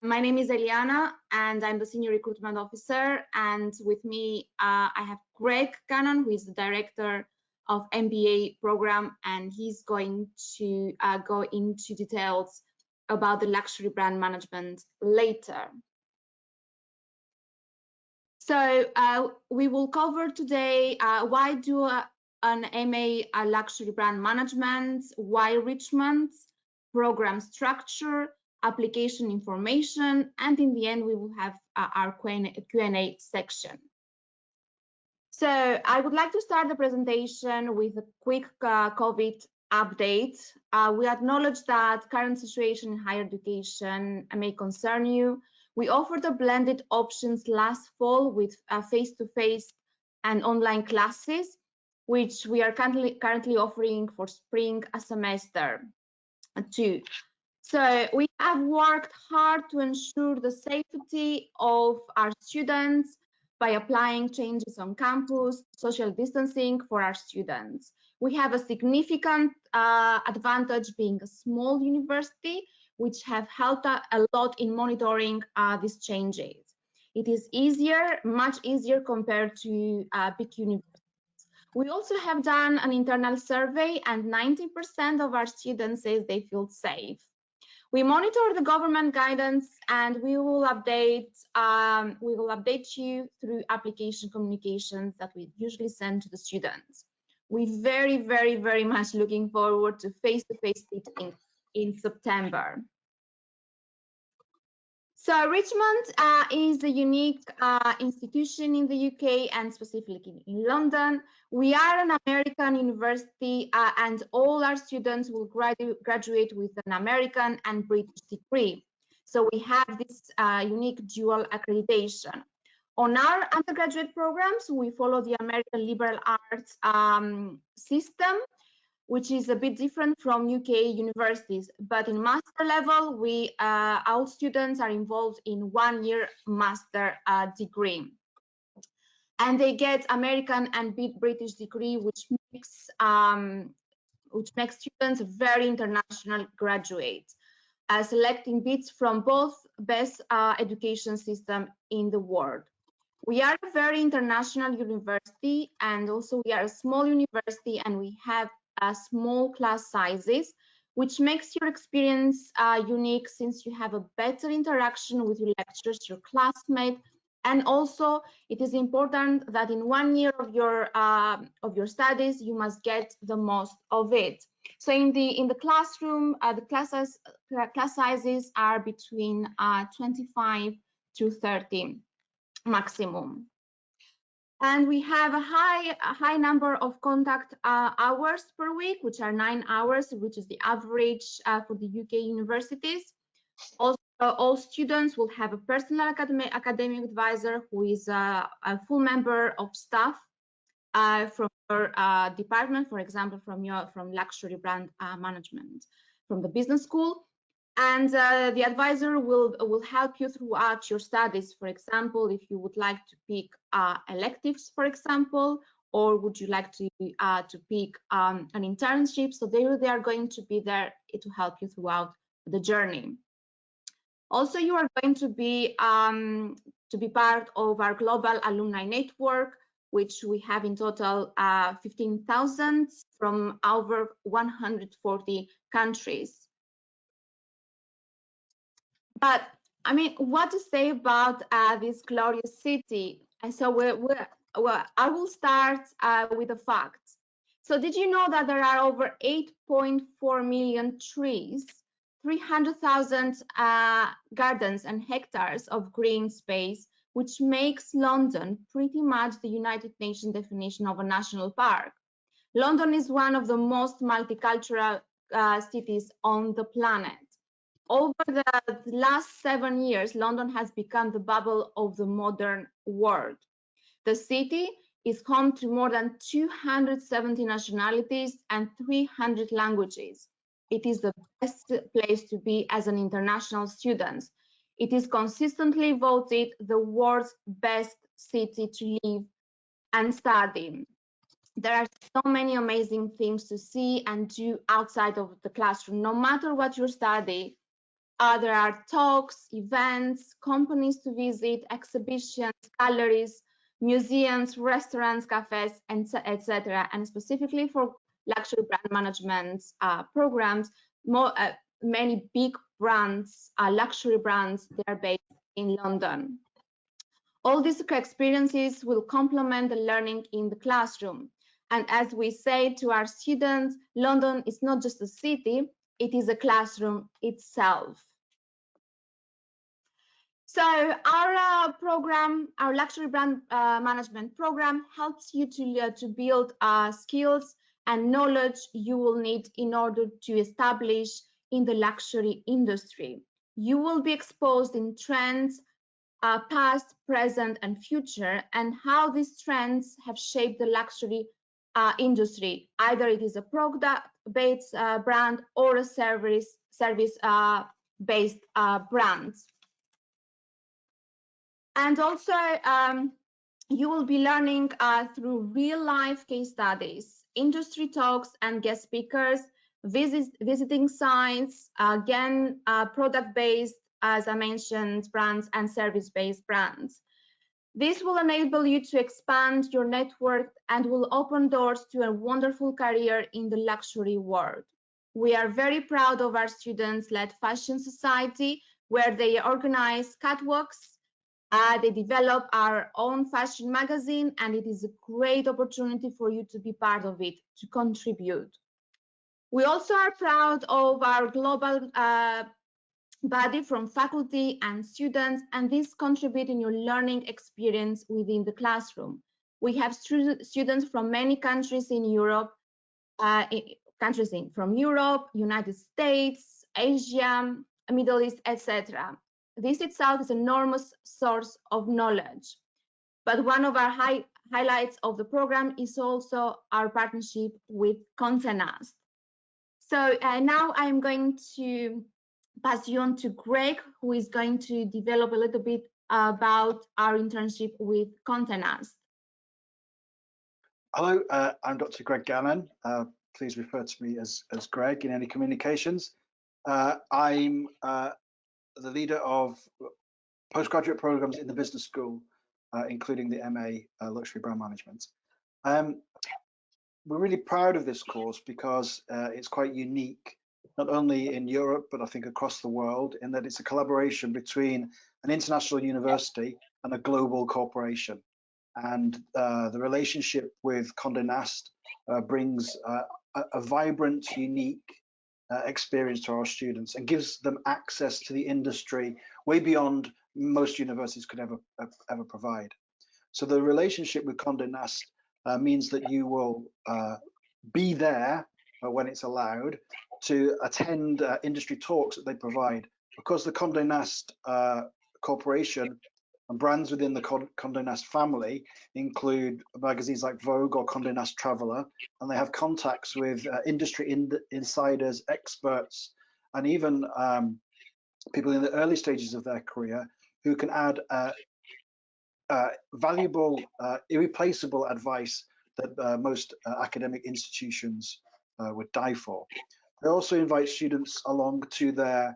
My name is Eliana, and I'm the Senior Recruitment Officer. And with me, I have Greg Gannon, who is the Director of MBA program, and he's going to go into details about the luxury brand management later. So we will cover today why do an MA luxury brand management, why Richmond, program structure, application information, and in the end we will have our Q&A section. So I would like to start the presentation with a quick COVID update. We acknowledge that current situation in higher education may concern you. We offered a blended options last fall with face-to-face and online classes, which we are currently offering for spring semester too. So we have worked hard to ensure the safety of our students by applying changes on campus, social distancing for our students. We have a significant advantage being a small university, which have helped a lot in monitoring these changes. It is easier, much easier compared to big universities. We also have done an internal survey and 90% of our students say they feel safe. We monitor the government guidance and we will update you through application communications that we usually send to the students. We're very much looking forward to face-to-face teaching in September. So Richmond is a unique institution in the UK and specifically in London. We are an American university and all our students will graduate with an American and British degree. So we have this unique dual accreditation. On our undergraduate programs, we follow the American liberal arts system, which is a bit different from UK universities. But in master level, our students are involved in 1-year master degree. And they get American and British degree, which makes students very international graduates, selecting bits from both best education system in the world. We are a very international university, and also we are a small university, and we have small class sizes, which makes your experience unique since you have a better interaction with your lecturers, your classmates, and also it is important that in 1 year of your studies you must get the most of it. So in the classroom, the class sizes are between 25 to 30 maximum. And we have a high number of contact hours per week, which are 9 hours, which is the average for the UK universities. Also, all students will have a personal academic advisor who is a full member of staff from your department, for example, from luxury brand management, from the business school. And the advisor will help you throughout your studies. For example, if you would like to pick electives, for example, or would you like to pick an internship, so they are going to be there to help you throughout the journey. Also, you are going to be part of our global alumni network, which we have in total 15,000 from over 140 countries. But I mean, what to say about this glorious city? And so I will start with the facts. So did you know that there are over 8.4 million trees, 300,000 gardens and hectares of green space, which makes London pretty much the United Nations definition of a national park. London is one of the most multicultural cities on the planet. Over the last 7 years, London has become the bubble of the modern world. The city is home to more than 270 nationalities and 300 languages. It is the best place to be as an international student. It is consistently voted the world's best city to live and study. There are so many amazing things to see and do outside of the classroom. No matter what you study, There are talks, events, companies to visit, exhibitions, galleries, museums, restaurants, cafes, and etc. And specifically for luxury brand management programs, many big brands, luxury brands, they are based in London. All these experiences will complement the learning in the classroom. And as we say to our students, London is not just a city, it is a classroom itself. So our program, our luxury brand management program, helps you to build skills and knowledge you will need in order to establish in the luxury industry. You will be exposed in trends, past, present, and future, and how these trends have shaped the luxury industry. Either it is a product-based brand or a service-based brand. And also, you will be learning through real-life case studies, industry talks and guest speakers, visiting sites, again, product-based, as I mentioned, brands and service-based brands. This will enable you to expand your network and will open doors to a wonderful career in the luxury world. We are very proud of our students-led fashion society, where they organize catwalks. They develop our own fashion magazine, and it is a great opportunity for you to be part of it, to contribute. We also are proud of our global body from faculty and students, and this contributes in your learning experience within the classroom. We have students from many countries in Europe, from Europe, United States, Asia, Middle East, etc. This itself is an enormous source of knowledge. But one of our highlights of the program is also our partnership with Condé Nast. So now I'm going to pass you on to Greg, who is going to develop a little bit about our internship with Condé Nast. Hello, I'm Dr. Greg Gannon. Please refer to me as Greg in any communications. I'm the leader of postgraduate programs in the business school, including the MA Luxury Brand Management. We're really proud of this course because it's quite unique, not only in Europe, but I think across the world, in that it's a collaboration between an international university and a global corporation. And the relationship with Condé Nast brings a vibrant, unique experience to our students and gives them access to the industry way beyond most universities could ever provide. So the relationship with Condé Nast means that you will be there when it's allowed to attend industry talks that they provide. Because the Condé Nast corporation and brands within the Condé Nast family include magazines like Vogue or Condé Nast Traveler, and they have contacts with industry insiders, experts, and even people in the early stages of their career who can add valuable, irreplaceable advice that most academic institutions would die for. They also invite students along to their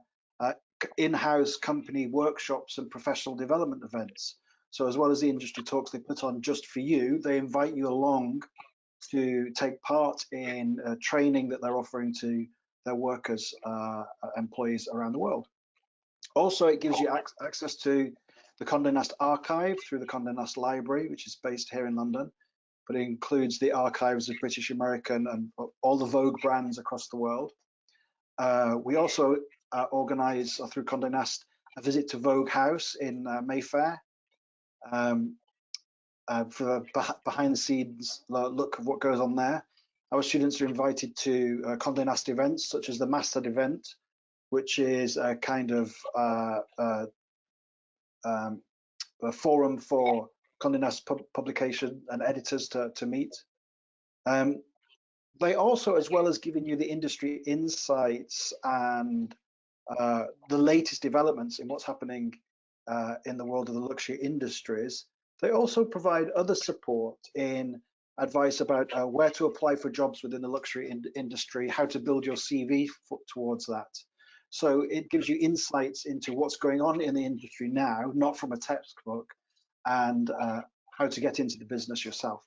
in-house company workshops and professional development events. So as well as the industry talks they put on just for you, they invite you along to take part in training that they're offering to their workers, employees around the world. Also, it gives you access to the Condé Nast archive through the Condé Nast Library, which is based here in London, but it includes the archives of British, American, and all the Vogue brands across the world. We also organise through Condé Nast a visit to Vogue House in Mayfair for the behind-the-scenes look of what goes on there. Our students are invited to Condé Nast events such as the Mastered event, which is a kind of a forum for Condé Nast publication and editors to meet. They also, as well as giving you the industry insights and the latest developments in what's happening in the world of the luxury industries, they also provide other support in advice about where to apply for jobs within the luxury industry, how to build your CV towards that. So it gives you insights into what's going on in the industry now, not from a textbook, and how to get into the business yourself.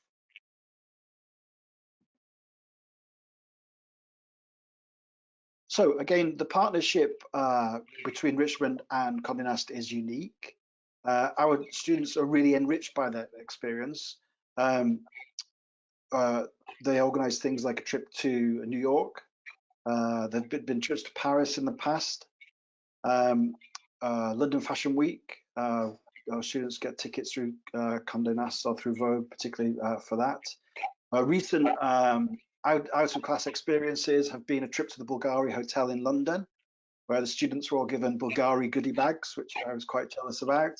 So again, the partnership between Richmond and Condé Nast is unique. Our students are really enriched by that experience. They organize things like a trip to New York. There've been trips to Paris in the past. London Fashion Week, our students get tickets through Condé Nast or through Vogue, particularly for that. Recent out-of-class experiences have been a trip to the Bulgari Hotel in London, where the students were all given Bulgari goodie bags, which I was quite jealous about.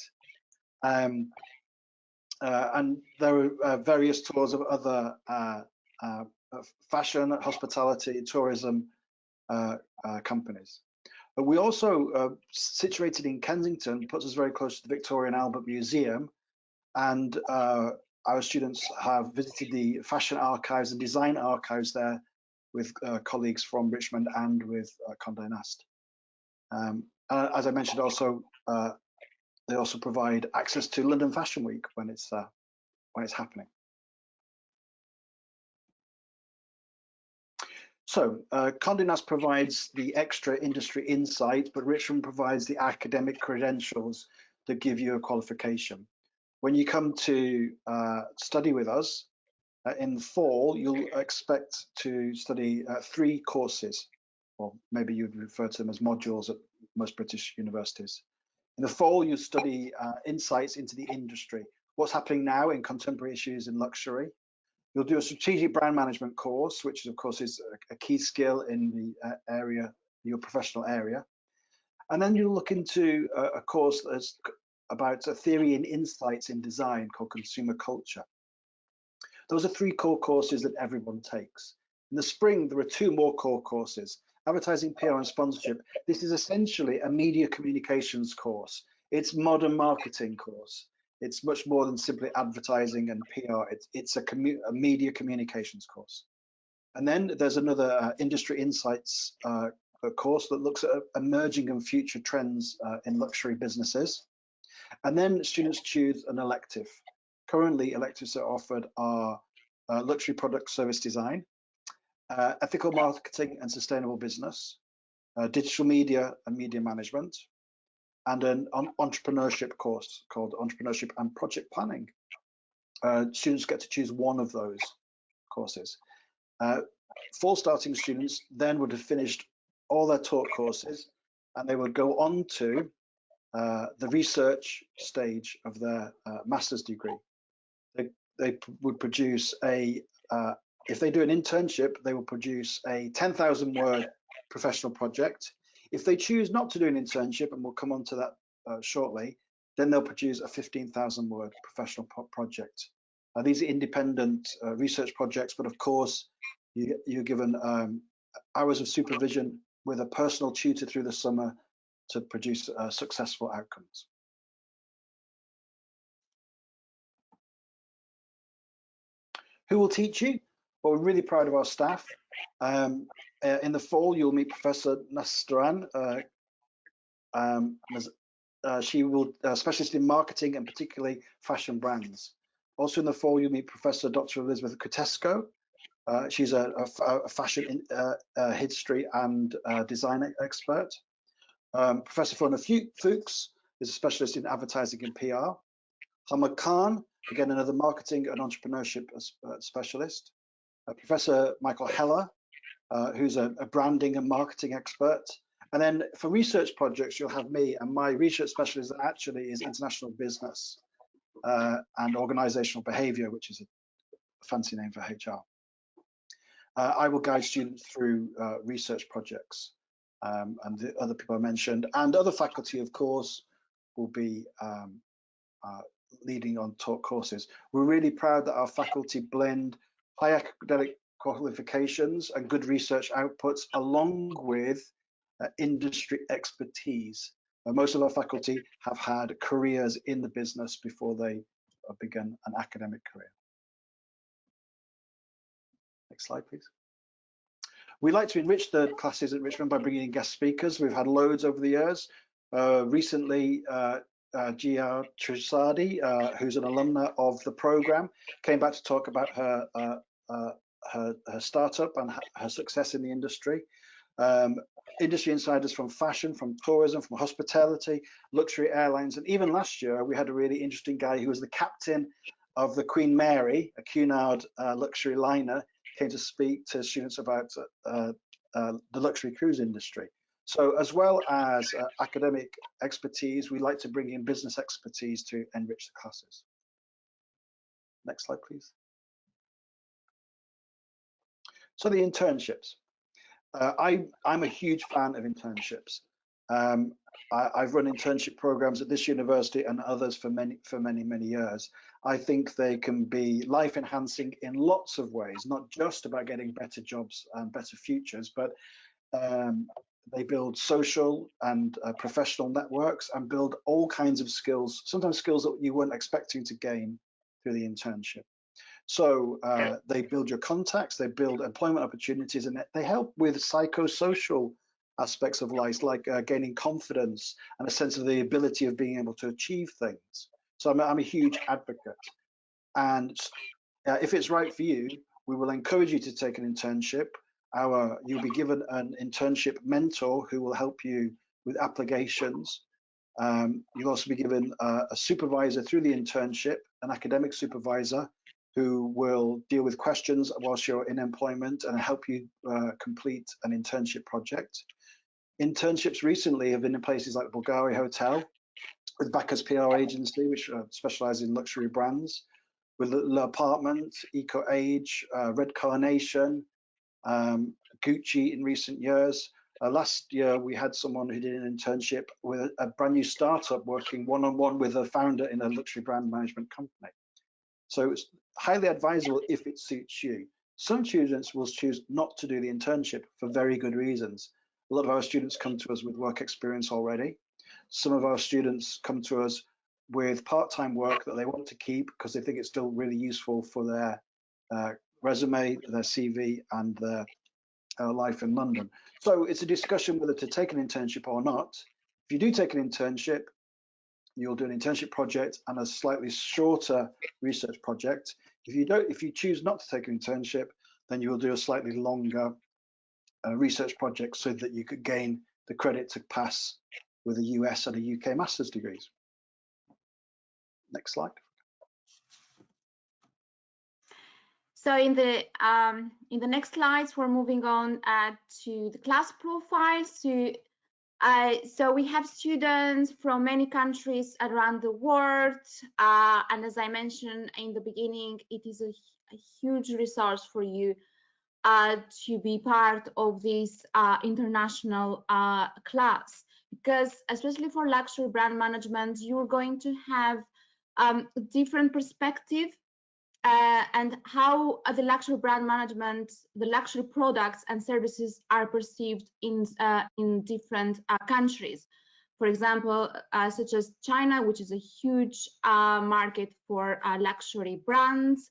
And there were various tours of other fashion, hospitality, tourism companies. But we also, situated in Kensington, puts us very close to the Victoria and Albert Museum, and our students have visited the fashion archives and design archives there with colleagues from Richmond and with Condé Nast. As I mentioned, also they also provide access to London Fashion Week when it's happening. So Condé Nast provides the extra industry insight, but Richmond provides the academic credentials that give you a qualification. When you come to study with us in the fall, you'll expect to study 3 courses, or maybe you'd refer to them as modules at most British universities. In the fall, you'll study insights into the industry, what's happening now in contemporary issues in luxury. You'll do a strategic brand management course, which of course is a key skill in the area, your professional area. And then you'll look into a course that's about a theory and insights in design called consumer culture. Those are 3 core courses that everyone takes. In the spring, there are 2 more core courses, advertising, PR and sponsorship. This is essentially a media communications course. It's modern marketing course. It's much more than simply advertising and PR. It's a media communications course. And then there's another industry insights course that looks at emerging and future trends in luxury businesses. And then students choose an elective. Currently, electives that are offered are luxury product service design, ethical marketing and sustainable business, digital media and media management, and an entrepreneurship course called Entrepreneurship and Project Planning. Students get to choose one of those courses. Fall starting students then would have finished all their taught courses, and they would go on to the research stage of their master's degree. They would produce if they do an internship, they will produce a 10,000 word professional project. If they choose not to do an internship, and we'll come on to that shortly, then they'll produce a 15,000 word professional project. These are independent research projects, but of course, you're given hours of supervision with a personal tutor through the summer to produce successful outcomes. Who will teach you? Well, we're really proud of our staff. In the fall, you'll meet Professor Nastaran. She will specialist in marketing and particularly fashion brands. Also in the fall, you'll meet Professor Dr. Elizabeth Kutesco. She's a fashion history and design expert. Professor Fiona Fuchs is a specialist in advertising and PR. Hamad Khan, again, another marketing and entrepreneurship specialist. Professor Michael Heller, who's a branding and marketing expert. And then for research projects, you'll have me, and my research specialism actually is international business and organizational behavior, which is a fancy name for HR. I will guide students through research projects, and the other people I mentioned, and other faculty, of course, will be leading on taught courses. We're really proud that our faculty blend high academic qualifications and good research outputs along with industry expertise. Most of our faculty have had careers in the business before they began an academic career. Next slide, please. We like to enrich the classes at Richmond by bringing in guest speakers. We've had loads over the years. Recently, Gia Trisadi, who's an alumna of the program, came back to talk about her startup and her success in the industry. Industry insiders from fashion, from tourism, from hospitality, luxury airlines, and even last year we had a really interesting guy who was the captain of the Queen Mary, a Cunard luxury liner, came to speak to students about the luxury cruise industry. So as well as academic expertise, we like to bring in business expertise to enrich the classes. Next slide, please. So the internships. I'm a huge fan of internships. I've run internship programs at this university and others for many years. I think they can be life enhancing in lots of ways, not just about getting better jobs and better futures, but they build social and professional networks and build all kinds of skills, sometimes skills that you weren't expecting to gain through the internship. So they build your contacts, they build employment opportunities, and they help with psychosocial aspects of life, like gaining confidence and a sense of the ability of being able to achieve things. So I'm a huge advocate. And if it's right for you, we will encourage you to take an internship. You'll be given an internship mentor who will help you with applications. You'll also be given a supervisor through the internship, an academic supervisor, who will deal with questions whilst you're in employment and help you complete an internship project. Internships recently have been in places like Bulgaria Hotel, with Bacchus PR Agency, which specialises in luxury brands, with L'Appartement, Eco Age, Red Carnation, Gucci in recent years. Last year, we had someone who did an internship with a brand new startup working one-on-one with a founder in a luxury brand management company. So it's highly advisable if it suits you. Some students will choose not to do the internship for very good reasons. A lot of our students come to us with work experience already. Some of our students come to us with part-time work that they want to keep because they think it's still really useful for their resume, their CV, and their life in London. So it's a discussion whether to take an internship or not. If you do take an internship, you'll do an internship project and a slightly shorter research project. If you choose not to take an internship, then you will do a slightly longer research project so that you could gain the credit to pass with a US and a UK master's degrees. Next slide. So in the next slides, we're moving on to the class profiles. So we have students from many countries around the world, and as I mentioned in the beginning, it is a huge resource for you to be part of this international class, because especially for luxury brand management, you're going to have a different perspective and how the luxury brand management, the luxury products and services are perceived in different countries. For example, such as China, which is a huge market for luxury brands,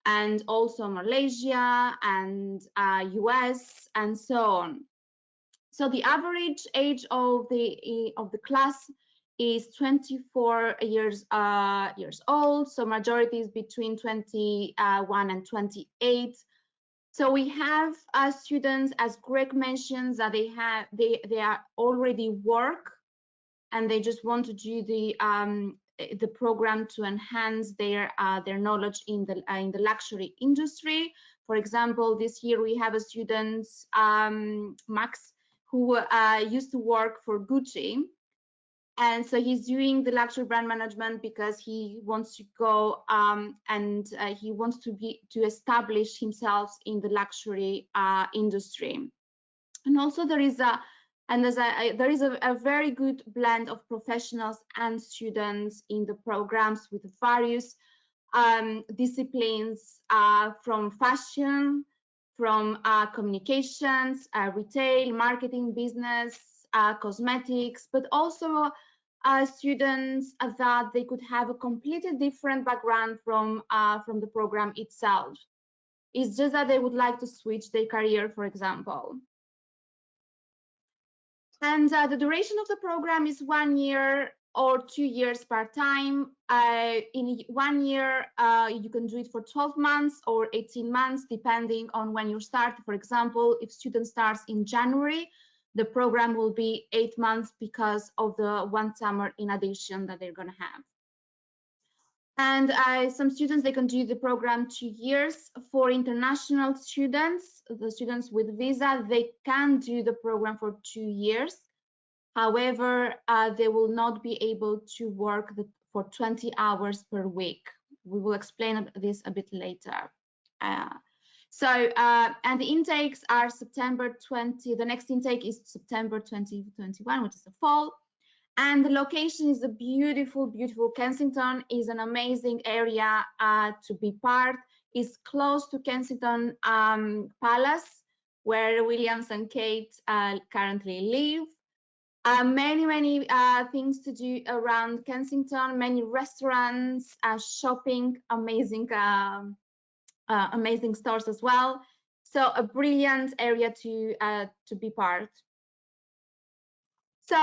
and also Malaysia and US and so on. So the average age of the class is 24 years old. So majority is between 21 and 28. So we have students, as Greg mentions, that they are already work, and they just want to do the program to enhance their knowledge in the luxury industry. For example, this year we have a student, Max, who used to work for Gucci, and so he's doing the luxury brand management because he wants to go and he wants to establish himself in the luxury industry. And also there is a very good blend of professionals and students in the programs with various disciplines, from fashion, from communications, retail, marketing, business, cosmetics, but also students that they could have a completely different background from the program itself. It's just that they would like to switch their career, for example. And the duration of the program is 1 year or 2 years part-time. In 1 year, you can do it for 12 months or 18 months, depending on when you start. For example, if student starts in January, the program will be 8 months because of the one summer in addition that they're going to have. And some students, they can do the program 2 years. For international students, the students with visa, they can do the program for 2 years. However, they will not be able to work for 20 hours per week. We will explain this a bit later. And the intakes are September 20, the next intake is September 2021, which is the fall. And the location is a beautiful, beautiful. Kensington is an amazing area to be part. It's close to Kensington Palace, where Williams and Kate currently live. Many things to do around Kensington, many restaurants, shopping, amazing stores as well. So a brilliant area to be part. So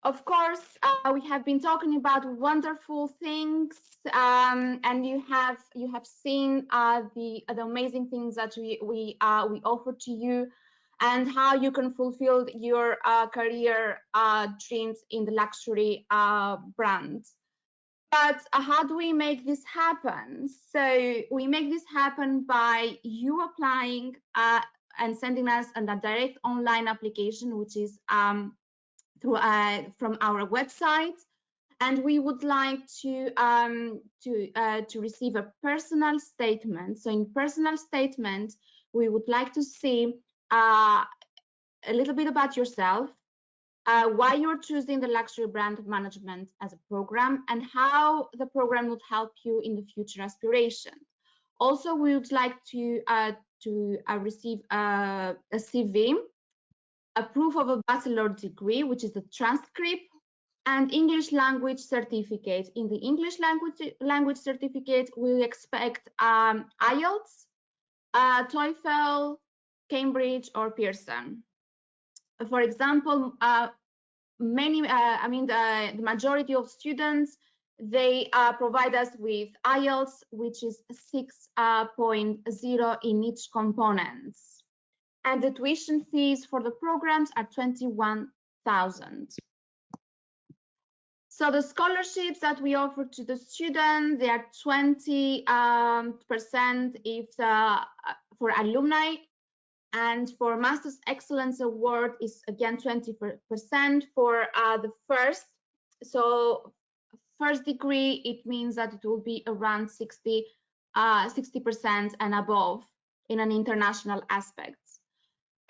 of course, we have been talking about wonderful things, and you have seen the amazing things that we offer to you, and how you can fulfill your career dreams in the luxury brands. But how do we make this happen? So we make this happen by you applying and sending us a direct online application, which is from our website, and we would like to receive a personal statement. So in personal statement, we would like to see a little bit about yourself, why you're choosing the luxury brand management as a program, and how the program would help you in the future aspiration. Also, we would like to receive a CV, a proof of a bachelor degree, which is the transcript, and English language certificate. In the English language certificate, we expect IELTS, TOEFL, Cambridge, or Pearson. For example, the majority of students, they provide us with IELTS, which is 6.0 in each component. And the tuition fees for the programs are 21,000. So the scholarships that we offer to the student, they are 20% if for alumni, and for Master's Excellence Award is again 20% for the first. So first degree, it means that it will be around 60% and above in an international aspect.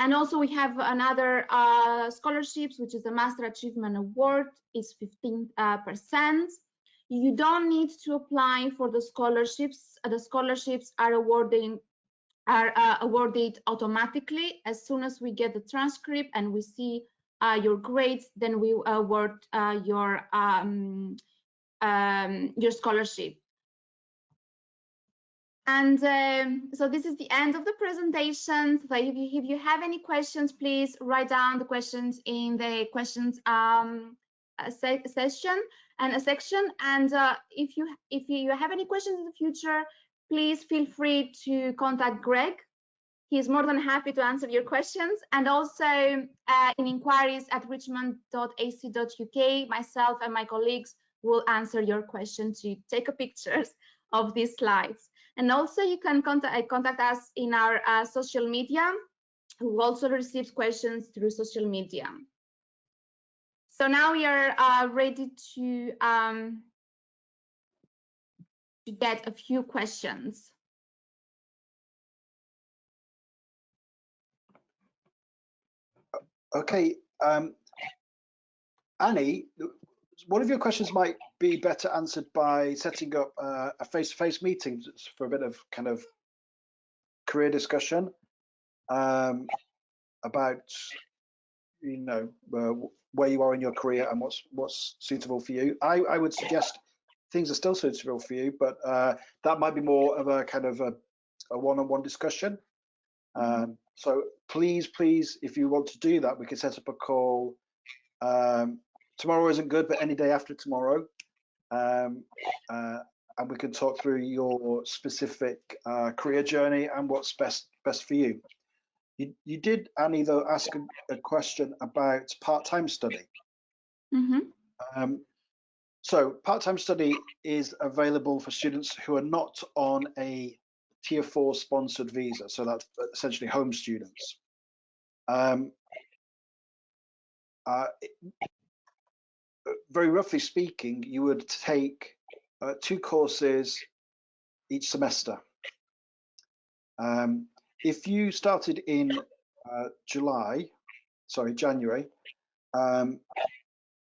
And also we have another scholarships, which is the Master Achievement Award, is 15%. You don't need to apply for the scholarships. The scholarships are awarded automatically. As soon as we get the transcript and we see your grades, then we award your scholarship. And so this is the end of the presentation. So if you have any questions, please write down the questions in the questions section. And if you have any questions in the future, please feel free to contact Greg. He's more than happy to answer your questions. And also in inquiries at richmond.ac.uk, myself and my colleagues will answer your questions. You take pictures of these slides. And also you can contact us in our social media, who also receives questions through social media. So now we are ready to get a few questions. Okay, Annie, one of your questions might be better answered by setting up a face-to-face meeting for a bit of kind of career discussion about, you know, where you are in your career and what's suitable for you. I would suggest things are still suitable for you, but that might be more of a kind of a one-on-one discussion. So please, if you want to do that, we can set up a call. Tomorrow isn't good, but any day after tomorrow. And we can talk through your specific career journey and what's best for you. You did, Annie, though, ask a question about part-time study. So part-time study is available for students who are not on a Tier 4 sponsored visa, so that's essentially home students. Very roughly speaking, you would take 2 courses each semester. If you started in January,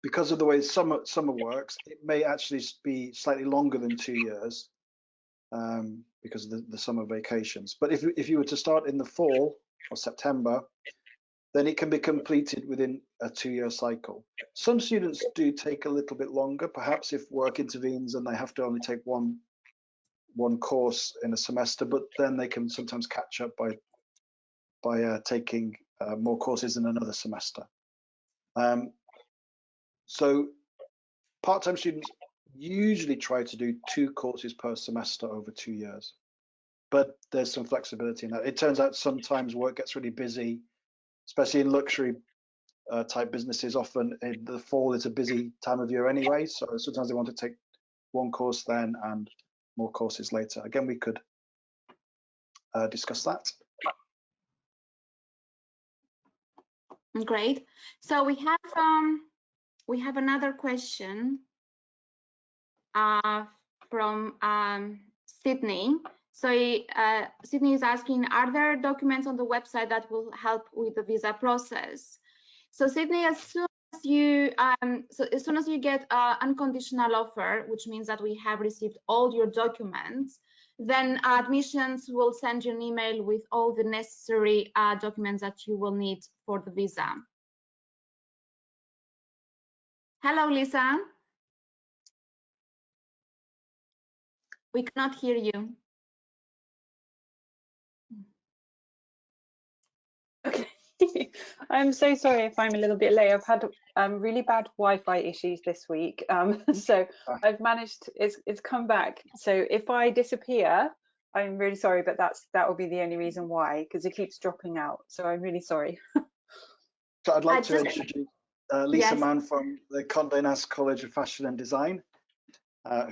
because of the way summer works, it may actually be slightly longer than 2 years because of the summer vacations. But if you were to start in the fall or September, then it can be completed within a 2-year cycle. Some students do take a little bit longer, perhaps if work intervenes and they have to only take one course in a semester, but then they can sometimes catch up by taking more courses in another semester. So part-time students usually try to do 2 courses per semester over 2 years, but there's some flexibility in that. It turns out sometimes work gets really busy, especially in luxury type businesses. Often in the fall is a busy time of year anyway, so sometimes they want to take 1 course then and more courses later. Again, we could discuss that. Great. So we have another question from Sydney. So Sydney is asking, are there documents on the website that will help with the visa process? So Sydney, as soon as you get an unconditional offer, which means that we have received all your documents, then admissions will send you an email with all the necessary documents that you will need for the visa. Hello, Lisa. We cannot hear you. Okay. I'm so sorry if I'm a little bit late. I've had really bad Wi-Fi issues this week, so I've managed. It's come back. So if I disappear, I'm really sorry, but that will be the only reason why, because it keeps dropping out. So I'm really sorry. So I'd like to introduce Lisa Mann from the Condé Nast College of Fashion and Design,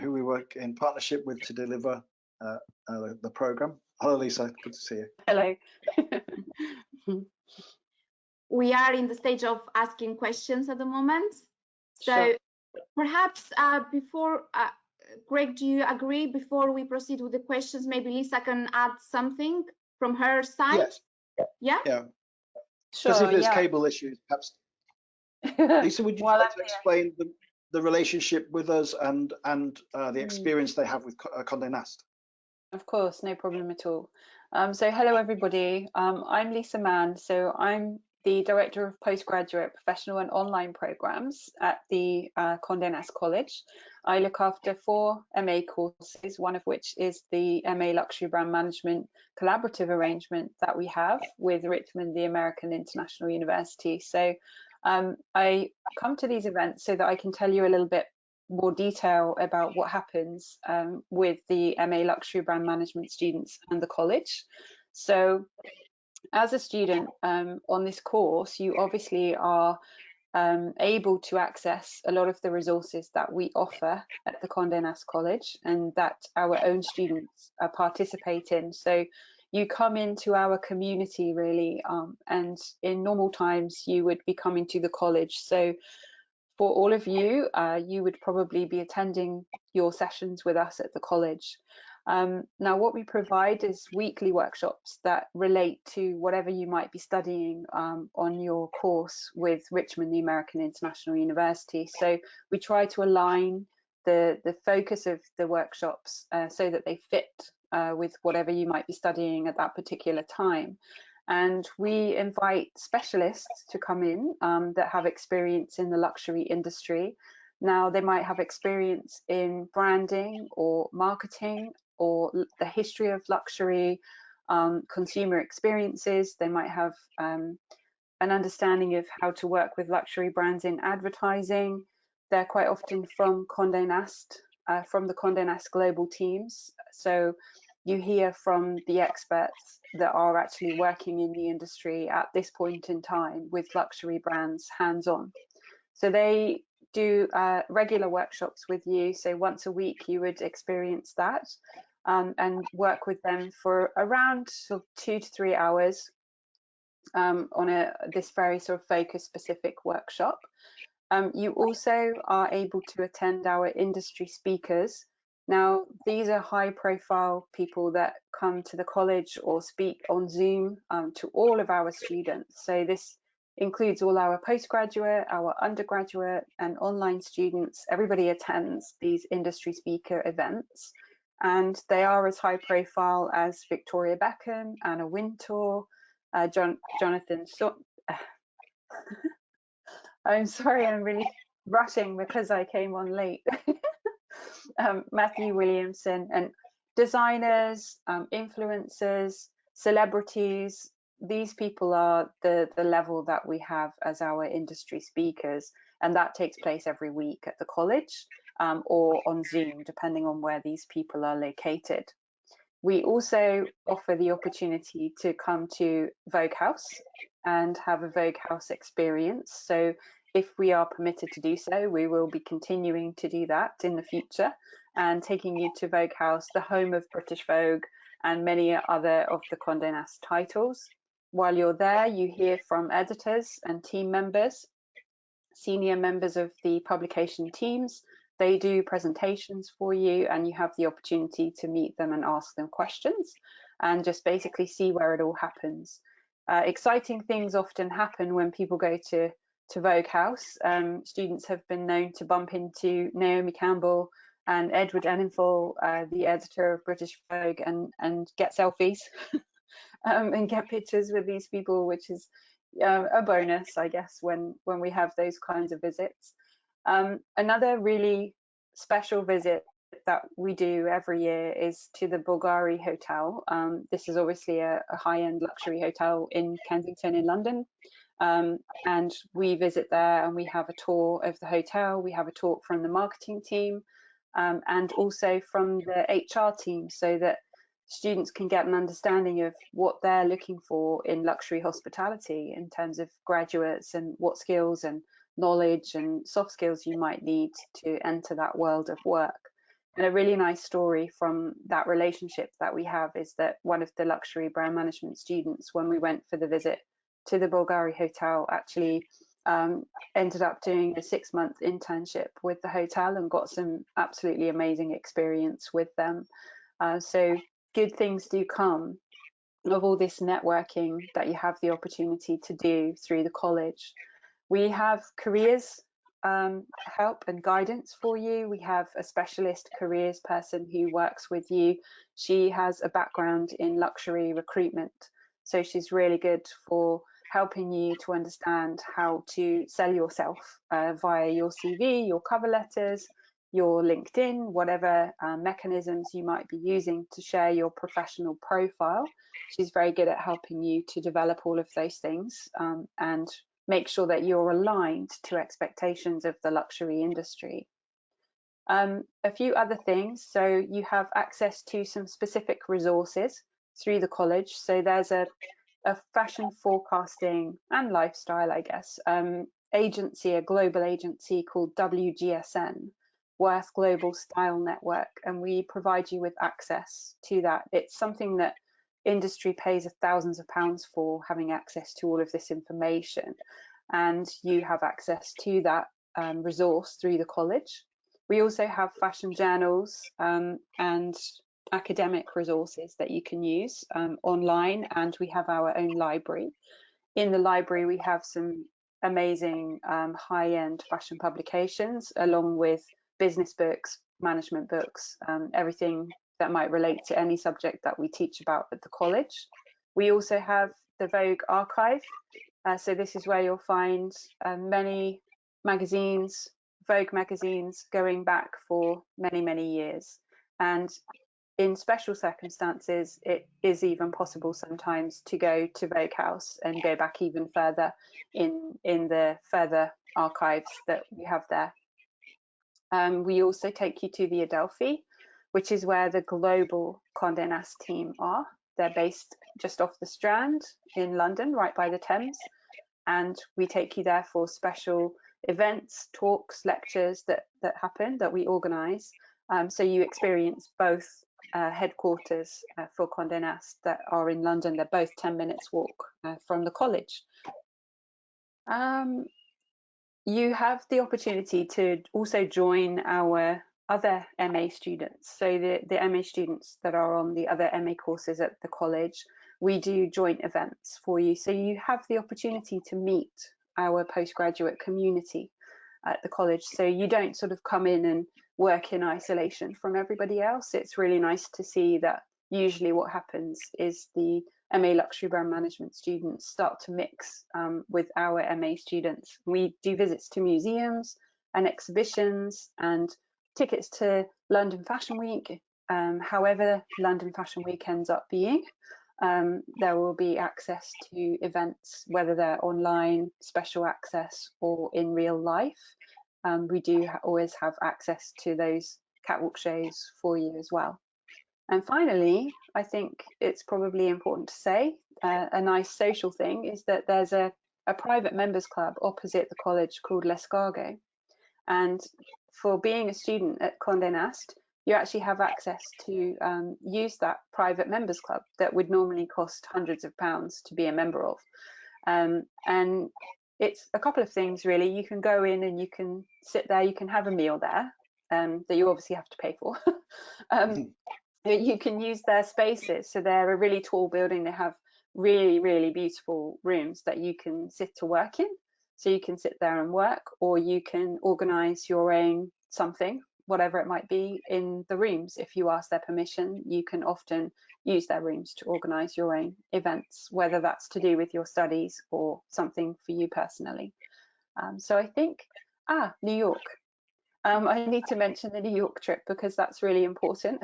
who we work in partnership with to deliver the program. Hello, Lisa. Good to see you. Hello. We are in the stage of asking questions at the moment. So sure. Perhaps before, Greg, do you agree before we proceed with the questions, maybe Lisa can add something from her side? Yes. Yeah? Yeah. Sure, because if there's cable issues, perhaps. Lisa, would you like to explain the relationship with us and the experience they have with Condé Nast? Of course, no problem at all. So hello everybody, I'm Lisa Mann. So I'm the Director of Postgraduate Professional and Online Programs at the Condé Nast College. I look after 4 MA courses, one of which is the MA Luxury Brand Management collaborative arrangement that we have with Richmond, the American International University. So I come to these events so that I can tell you a little bit more detail about what happens with the MA Luxury Brand Management students and the college. So as a student on this course, you obviously are able to access a lot of the resources that we offer at the Condé Nast College and that our own students participate in. So you come into our community really, and in normal times you would be coming to the college. So for all of you, you would probably be attending your sessions with us at the college. Now, what we provide is weekly workshops that relate to whatever you might be studying on your course with Richmond, the American International University. So we try to align the focus of the workshops so that they fit with whatever you might be studying at that particular time. And we invite specialists to come in that have experience in the luxury industry. Now, they might have experience in branding or marketing or the history of luxury, consumer experiences. They might have an understanding of how to work with luxury brands in advertising. They're quite often from Condé Nast, from the Condé Nast global teams. So you hear from the experts that are actually working in the industry at this point in time with luxury brands hands-on. So they do regular workshops with you. So once a week you would experience that and work with them for around sort of 2 to 3 hours on this very sort of focus specific workshop. You also are able to attend our industry speakers. Now, these are high profile people that come to the college or speak on Zoom to all of our students. So this includes all our postgraduate, our undergraduate and online students. Everybody attends these industry speaker events, and they are as high profile as Victoria Beckham, Anna Wintour, Jonathan I'm sorry, I'm really rushing because I came on late. Matthew Williamson, and designers, influencers, celebrities. These people are the level that we have as our industry speakers, and that takes place every week at the college or on Zoom, depending on where these people are located. We also offer the opportunity to come to Vogue House and have a Vogue House experience. So if we are permitted to do so, we will be continuing to do that in the future and taking you to Vogue House, the home of British Vogue and many other of the Condé Nast titles. While you're there, you hear from editors and team members, senior members of the publication teams. They do presentations for you and you have the opportunity to meet them and ask them questions and just basically see where it all happens. Exciting things often happen when people go to Vogue House. Students have been known to bump into Naomi Campbell and Edward Enninful, the editor of British Vogue, and get selfies and get pictures with these people, which is a bonus, I guess, when we have those kinds of visits. Another really special visit that we do every year is to the Bulgari Hotel. This is obviously a high-end luxury hotel in Kensington in London. And we visit there and we have a tour of the hotel. We have a talk from the marketing team and also from the HR team, so that students can get an understanding of what they're looking for in luxury hospitality in terms of graduates and what skills and knowledge and soft skills you might need to enter that world of work. And a really nice story from that relationship that we have is that one of the luxury brand management students, when we went for the visit to the Bulgari Hotel, actually ended up doing a 6-month internship with the hotel and got some absolutely amazing experience with them. So good things do come of all this networking that you have the opportunity to do through the college. We have careers help and guidance for you. We have a specialist careers person who works with you. She has a background in luxury recruitment, so she's really good for helping you to understand how to sell yourself via your CV, your cover letters, your LinkedIn, whatever mechanisms you might be using to share your professional profile. She's very good at helping you to develop all of those things and make sure that you're aligned to expectations of the luxury industry. A few other things. So you have access to some specific resources through the college. So there's a fashion forecasting and lifestyle, I guess, agency, a global agency called WGSN, Worth Global Style Network, and we provide you with access to that. It's something that industry pays thousands of pounds for, having access to all of this information, and you have access to that resource through the college. We also have fashion journals and academic resources that you can use online, and we have our own library. In the library we have some amazing high-end fashion publications, along with business books, management books, everything that might relate to any subject that we teach about at the college. We also have the Vogue archive, so this is where you'll find many magazines, Vogue magazines, going back for many years. And in special circumstances, it is even possible sometimes to go to Vogue House and go back even further in the further archives that we have there. We also take you to the Adelphi, which is where the global Condé Nast team are. They're based just off the Strand in London, right by the Thames. And we take you there for special events, talks, lectures that happen, that we organise. So you experience both headquarters for Condé Nast that are in London. They're both 10 minutes walk from the college. You have the opportunity to also join our other MA students. So the MA students that are on the other MA courses at the college, we do joint events for you. So you have the opportunity to meet our postgraduate community at the college. So you don't sort of come in and work in isolation from everybody else. It's really nice to see that usually what happens is the MA Luxury Brand Management students start to mix with our MA students. We do visits to museums and exhibitions and tickets to London Fashion Week. However London Fashion Week ends up being, there will be access to events, whether they're online, special access, or in real life. We do always have access to those catwalk shows for you as well. And finally, I think it's probably important to say, a nice social thing is that there's a private members club opposite the college called L'Escargot. And for being a student at Condé Nast, you actually have access to use that private members club that would normally cost hundreds of pounds to be a member of. And it's a couple of things, really. You can go in and you can sit there, you can have a meal there that you obviously have to pay for. You can use their spaces. So they're a really tall building. They have really, really beautiful rooms that you can sit to work in. So you can sit there and work, or you can organize your own something, whatever it might be, in the rooms. If you ask their permission, you can often use their rooms to organize your own events, whether that's to do with your studies or something for you personally. So I think, New York. I need to mention the New York trip because that's really important.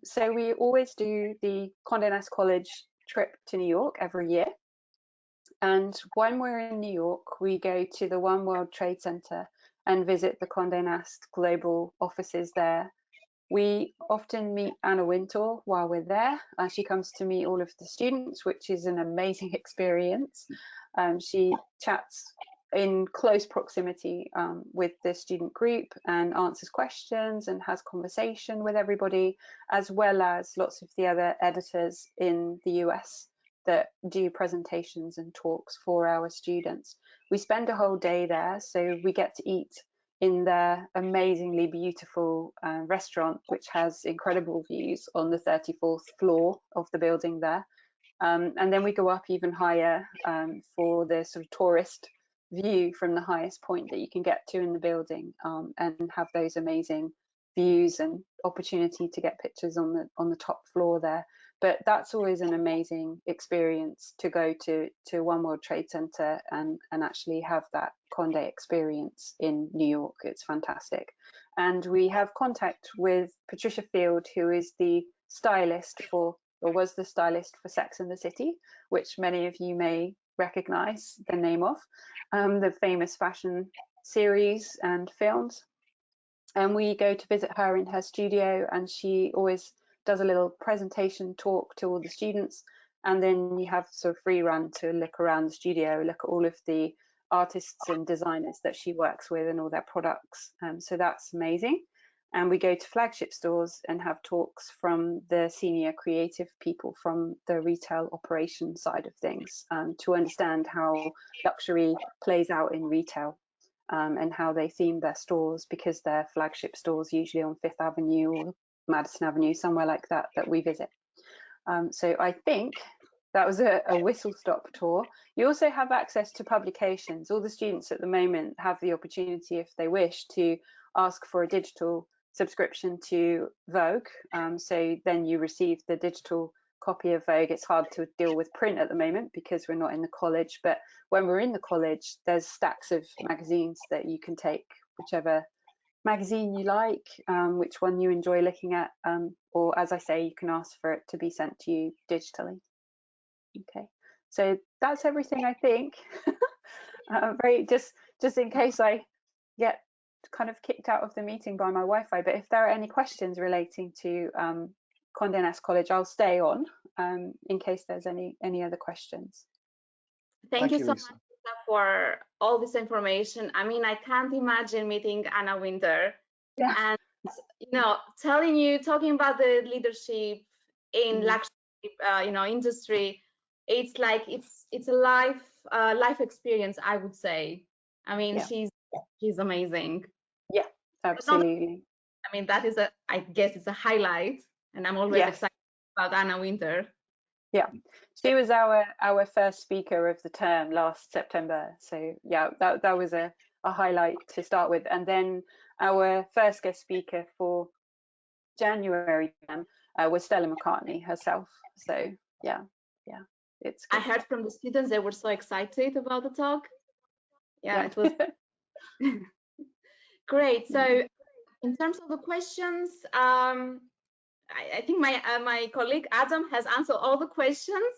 So we always do the Condé Nast College trip to New York every year. And when we're in New York, we go to the One World Trade Center and visit the Condé Nast global offices there. We often meet Anna Wintour while we're there. She comes to meet all of the students, which is an amazing experience. She chats in close proximity with the student group and answers questions and has conversation with everybody, as well as lots of the other editors in the US that do presentations and talks for our students. We spend a whole day there, so we get to eat in their amazingly beautiful restaurant, which has incredible views on the 34th floor of the building there. And then we go up even higher for the sort of tourist view from the highest point that you can get to in the building, and have those amazing views and opportunity to get pictures on the top floor there. But that's always an amazing experience to go to One World Trade Center and actually have that Condé experience in New York. It's fantastic. And we have contact with Patricia Field, who is the stylist for, or was the stylist for, Sex and the City, which many of you may recognize the name of, the famous fashion series and films. And we go to visit her in her studio, and she always does a little presentation talk to all the students, and then you have sort of free run to look around the studio, look at all of the artists and designers that she works with and all their products. So that's amazing. And we go to flagship stores and have talks from the senior creative people from the retail operation side of things, to understand how luxury plays out in retail, and how they theme their stores, because they're flagship stores usually on Fifth Avenue or Madison Avenue, somewhere like that we visit. So I think that was a whistle stop tour. You also have access to publications. All the students at the moment have the opportunity, if they wish, to ask for a digital subscription to Vogue. So then you receive the digital copy of Vogue. It's hard to deal with print at the moment because we're not in the college, but when we're in the college, there's stacks of magazines that you can take, whichever magazine you like, which one you enjoy looking at, or as I say, you can ask for it to be sent to you digitally. Okay, so that's everything, I think. Just in case I get kind of kicked out of the meeting by my Wi-Fi, but if there are any questions relating to Condé Nast College, I'll stay on in case there's any other questions. Thank you so Lisa. much, Lisa, for all this information. I mean, I can't imagine meeting Anna Winter. Yeah. And, you know, talking about the leadership in luxury, industry, it's like it's a life experience, I would say. I mean, Yeah. she's amazing. Yeah, absolutely. I mean, that is I guess it's a highlight, and I'm always excited about Anna Winter. Yeah, she was our first speaker of the term last September. So yeah, that was a highlight to start with. And then our first guest speaker for January was Stella McCartney herself. So yeah, it's good. I heard from the students, they were so excited about the talk. Yeah. It was great. So in terms of the questions, I think my colleague Adam has answered all the questions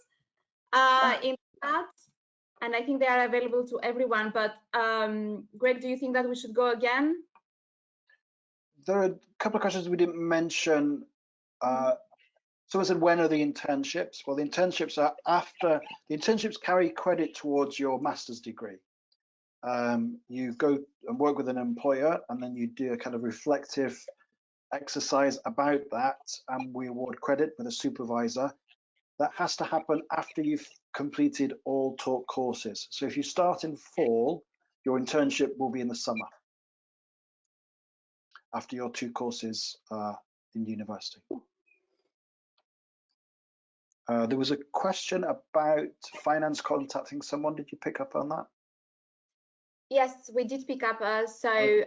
in chat, and I think they are available to everyone. But Greg, do you think that we should go again? There are a couple of questions we didn't mention. Someone said, when are the internships? Well, the internships are after, the internships carry credit towards your master's degree. You go and work with an employer, and then you do a kind of reflective exercise about that, and we award credit with a supervisor. That has to happen after you've completed all taught courses. So if you start in fall, your internship will be in the summer, after your 2 courses in university. There was a question about finance contacting someone. Did you pick up on that? Yes, we did pick up. Okay.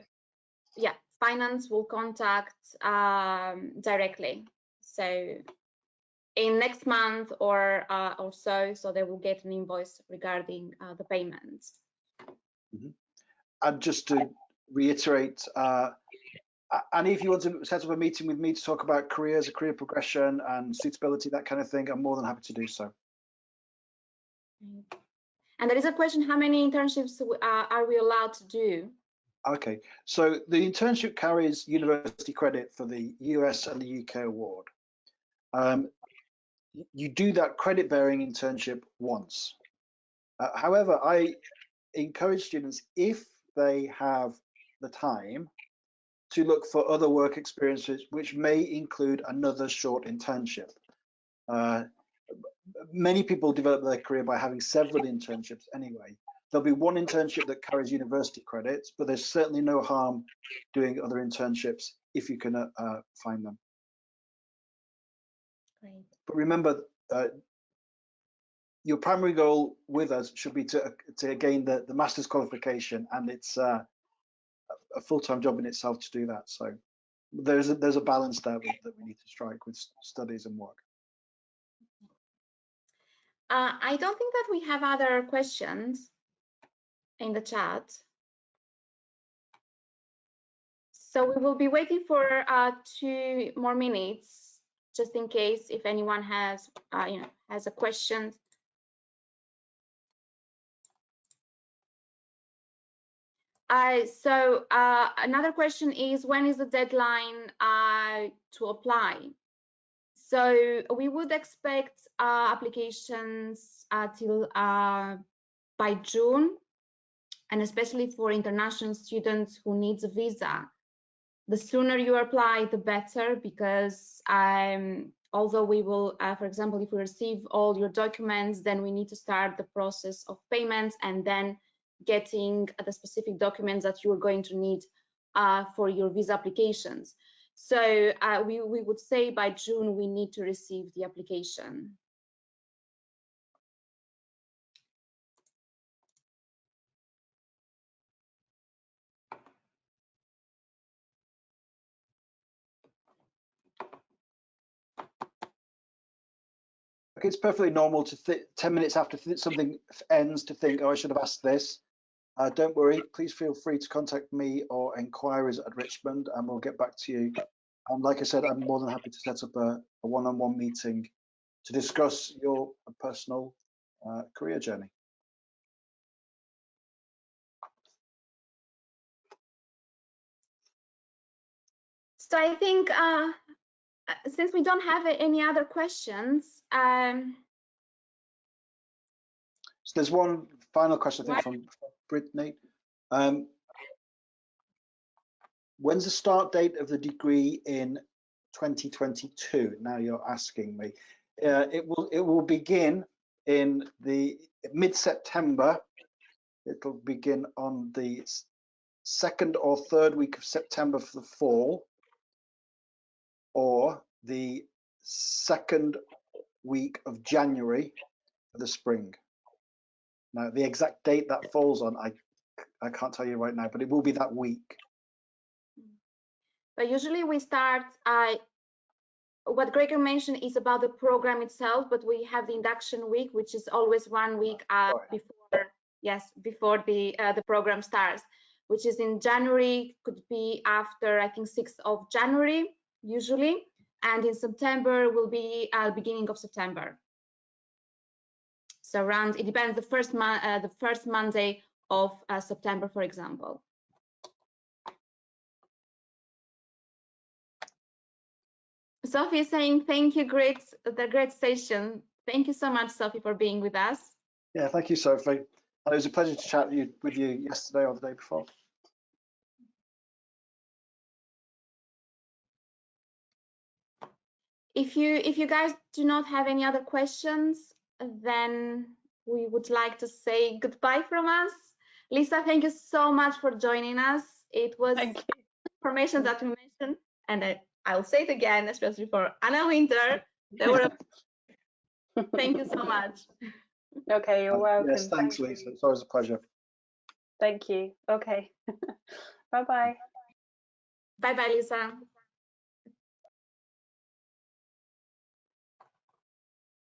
Yeah, finance will contact directly. So in next month or so they will get an invoice regarding the payments. And just to reiterate, and if you want to set up a meeting with me to talk about careers, career progression and suitability, that kind of thing, I'm more than happy to do so. And there is a question, how many internships are we allowed to do? Okay, so the internship carries university credit for the US and the UK award. You do that credit-bearing internship once. However, I encourage students, if they have the time, to look for other work experiences, which may include another short internship. Many people develop their career by having several internships anyway. There'll be one internship that carries university credits, but there's certainly no harm doing other internships if you can find them. Great. But remember, your primary goal with us should be to gain the master's qualification, and it's a full-time job in itself to do that. So there's a balance there that we need to strike with studies and work. I don't think that we have other questions in the chat. So we will be waiting for 2 more minutes, just in case if anyone has has a question. So another question is, when is the deadline to apply? So we would expect applications till by June, and especially for international students who needs a visa. The sooner you apply, the better, because although we will, for example, if we receive all your documents, then we need to start the process of payments and then getting the specific documents that you are going to need for your visa applications. So we would say by June we need to receive the application. It's perfectly normal to 10 minutes after something ends to think, oh, I should have asked this. Don't worry, please feel free to contact me or inquiries at Richmond and we'll get back to you. And like I said, I'm more than happy to set up a one-on-one meeting to discuss your personal career journey. So I think since we don't have any other questions, so there's one final question, I think, from Brittany. When's the start date of the degree in 2022? Now you're asking me. It will begin in the mid-September. It'll begin on the 2nd or 3rd week of September for the fall, or the 2nd week of January for the spring. Now, the exact date that falls on, I can't tell you right now, but it will be that week. But usually we start, what Gregor mentioned is about the program itself, but we have the induction week, which is always 1 week before the program starts, which is in January, could be after, I think, 6th of January, usually, and in September will be beginning of September. So around, it depends, the first Monday of September, for example. Sophie is saying, thank you, great session. Thank you so much, Sophie, for being with us. Yeah, thank you, Sophie. And it was a pleasure to chat with you yesterday or the day before. If you guys do not have any other questions, then we would like to say goodbye from us. Lisa, thank you so much for joining us. It was information that we mentioned, and I'll say it again, especially for Anna Winter. Thank you so much. Okay, you're welcome. Yes, thanks, Lisa. It's always a pleasure. Thank you. Okay. Bye-bye. Bye-bye, Lisa.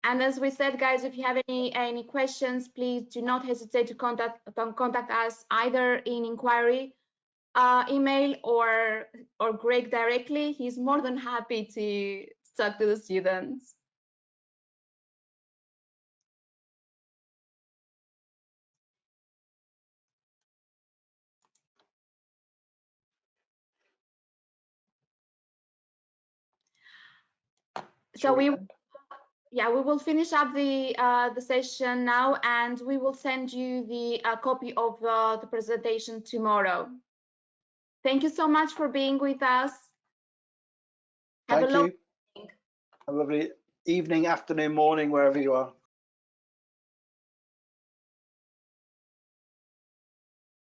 And as we said, guys, if you have any questions, please do not hesitate to contact us either in inquiry email or Greg directly. He's more than happy to talk to the students. So we will finish up the session now, and we will send you the copy of the presentation tomorrow. Thank you so much for being with us. Thank you. Have a lovely evening, afternoon, morning, wherever you are.